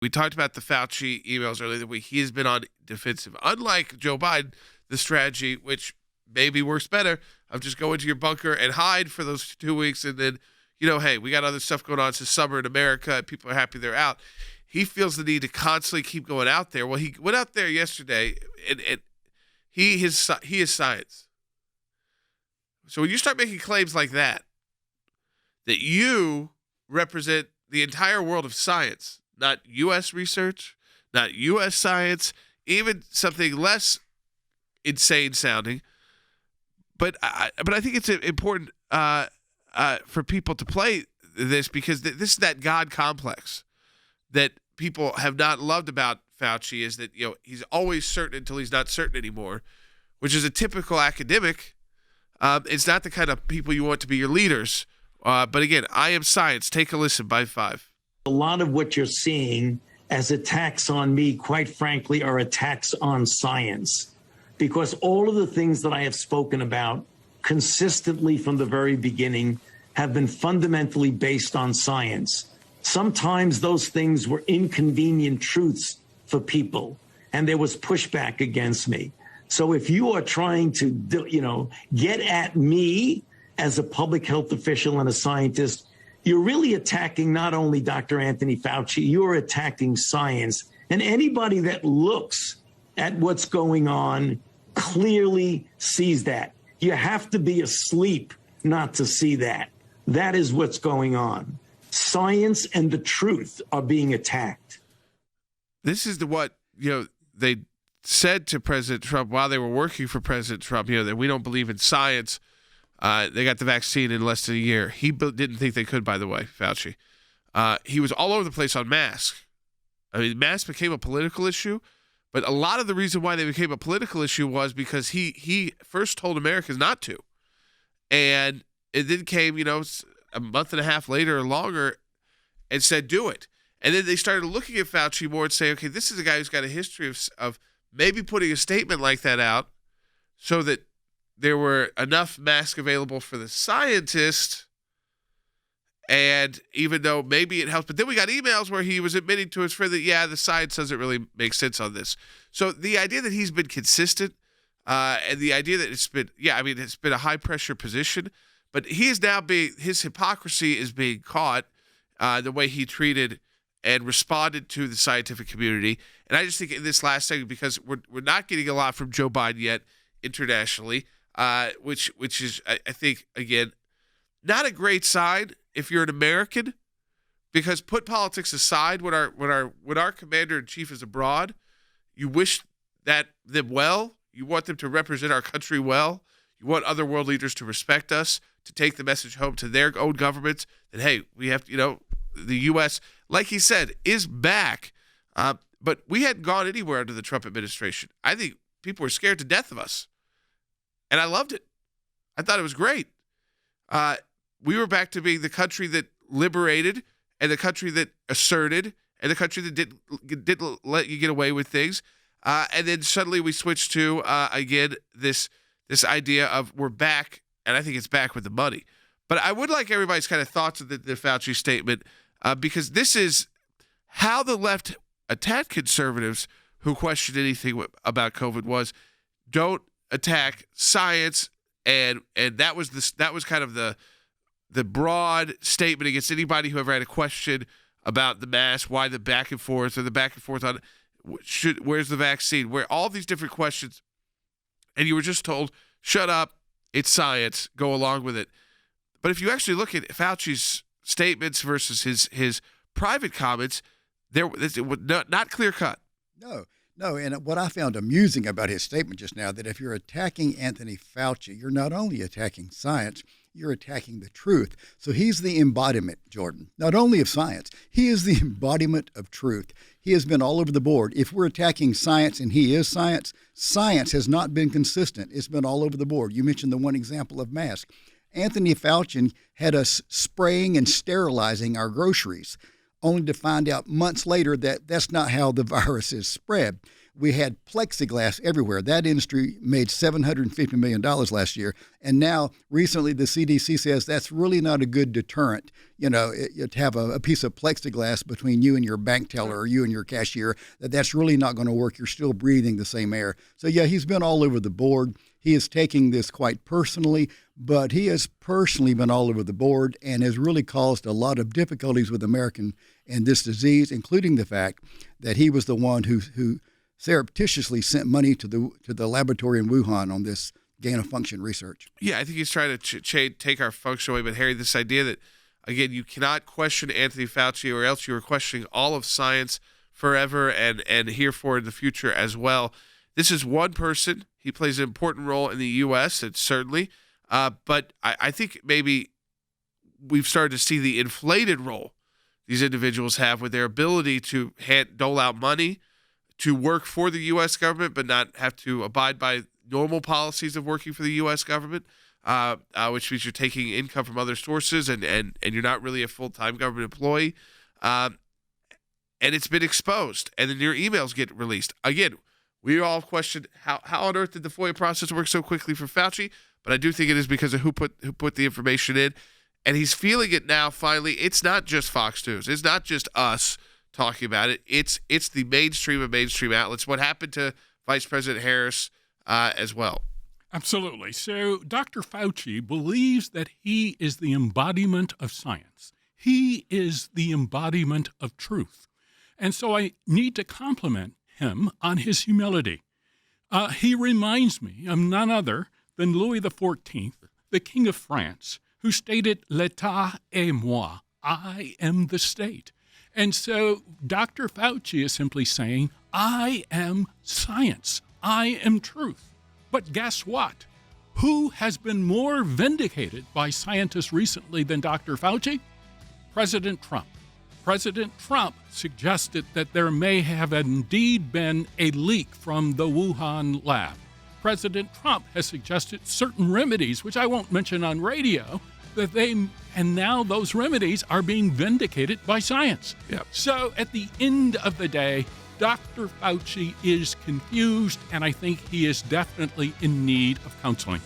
We talked about the Fauci emails earlier in the week. He has been on defensive. Unlike Joe Biden, the strategy, which maybe works better, of just go into your bunker and hide for those 2 weeks and then, hey, we got other stuff going on. It's the summer in America and people are happy they're out. He feels the need to constantly keep going out there. Well, he went out there yesterday and he is science. So when you start making claims like that you represent the entire world of science, not U.S. research, not U.S. science, even something less insane sounding. But I think it's important for people to play this because this is that God complex that people have not loved about Fauci, is that he's always certain until he's not certain anymore, which is a typical academic. It's not the kind of people you want to be your leaders. But again, I am science. Take a listen by 5. A lot of what you're seeing as attacks on me, quite frankly, are attacks on science, because all of the things that I have spoken about consistently from the very beginning have been fundamentally based on science. Sometimes those things were inconvenient truths for people, and there was pushback against me. So if you are trying to, get at me as a public health official and a scientist, you're really attacking not only Dr. Anthony Fauci, you're attacking science. And anybody that looks at what's going on clearly sees that. You have to be asleep not to see that. That is what's going on. Science and the truth are being attacked. This is what they said to President Trump while they were working for President Trump, that we don't believe in science. They got the vaccine in less than a year. He didn't think they could, by the way, Fauci. He was all over the place on masks. I mean, masks became a political issue, but a lot of the reason why they became a political issue was because he first told Americans not to. And it then came, a month and a half later or longer and said, do it. And then they started looking at Fauci more and saying, okay, this is a guy who's got a history of maybe putting a statement like that out so that there were enough masks available for the scientists, and even though maybe it helps, but then we got emails where he was admitting to his friend that, the science doesn't really make sense on this. So the idea that he's been consistent, and the idea that it's been a high-pressure position, but he is now his hypocrisy is being caught, the way he treated and responded to the scientific community. And I just think in this last segment, because we're not getting a lot from Joe Biden yet internationally, which is, I think, again, not a great sign if you're an American, because put politics aside, when our commander-in-chief is abroad, you wish them well. You want them to represent our country well. You want other world leaders to respect us, to take the message home to their own governments that, hey, we have, the U.S., like he said, is back. But we hadn't gone anywhere under the Trump administration. I think people were scared to death of us. And I loved it. I thought it was great. We were back to being the country that liberated, and the country that asserted, and the country that didn't let you get away with things. And then suddenly we switched to, again, this idea of we're back, and I think it's back with the money. But I would like everybody's kind of thoughts of the Fauci statement, because this is how the left attacked conservatives who questioned anything about COVID was, don't attack science, and that was kind of the broad statement against anybody who ever had a question about the mask, why the back and forth, or the back and forth on where's the vaccine, where all these different questions, and you were just told, shut up, it's science, go along with it. But if you actually look at Fauci's statements versus his private comments, it was not clear cut. No, and what I found amusing about his statement just now, that if you're attacking Anthony Fauci, you're not only attacking science, you're attacking the truth. So he's the embodiment, Jordan, not only of science, he is the embodiment of truth. He has been all over the board. If we're attacking science and he is science, science has not been consistent. It's been all over the board. You mentioned the one example of masks. Anthony Fauci had us spraying and sterilizing our groceries, only to find out months later that that's not how the virus is spread. We had plexiglass everywhere. That industry made $750 million last year. And now, recently, the CDC says that's really not a good deterrent. To have a piece of plexiglass between you and your bank teller or you and your cashier, that's really not going to work. You're still breathing the same air. So, yeah, he's been all over the board. He is taking this quite personally, but he has personally been all over the board and has really caused a lot of difficulties with Americans and this disease, including the fact that he was the one who surreptitiously sent money to the laboratory in Wuhan on this gain-of-function research. Yeah, I think he's trying to take our function away. But, Harry, this idea that, again, you cannot question Anthony Fauci or else you are questioning all of science forever and herefore in the future as well. This is one person. He plays an important role in the U.S., it's certainly. But I think maybe we've started to see the inflated role these individuals have with their ability to dole out money, to work for the U.S. government, but not have to abide by normal policies of working for the U.S. government, which means you're taking income from other sources and you're not really a full-time government employee. And it's been exposed. And then your emails get released. Again, we all questioned how on earth did the FOIA process work so quickly for Fauci, but I do think it is because of who put the information in. And he's feeling it now, finally. It's not just Fox News. It's not just us talking about it. It's the mainstream of mainstream outlets. What happened to Vice President Harris as well? Absolutely. So Dr. Fauci believes that he is the embodiment of science. He is the embodiment of truth. And so I need to compliment him on his humility. He reminds me of none other than Louis XIV, the King of France, who stated, "L'État est moi," I am the state. And so Dr. Fauci is simply saying, I am science. I am truth. But guess what? Who has been more vindicated by scientists recently than Dr. Fauci? President Trump. President Trump suggested that there may have indeed been a leak from the Wuhan lab. President Trump has suggested certain remedies, which I won't mention on radio, and now those remedies are being vindicated by science. Yep. So at the end of the day, Dr. Fauci is confused, and I think he is definitely in need of counseling.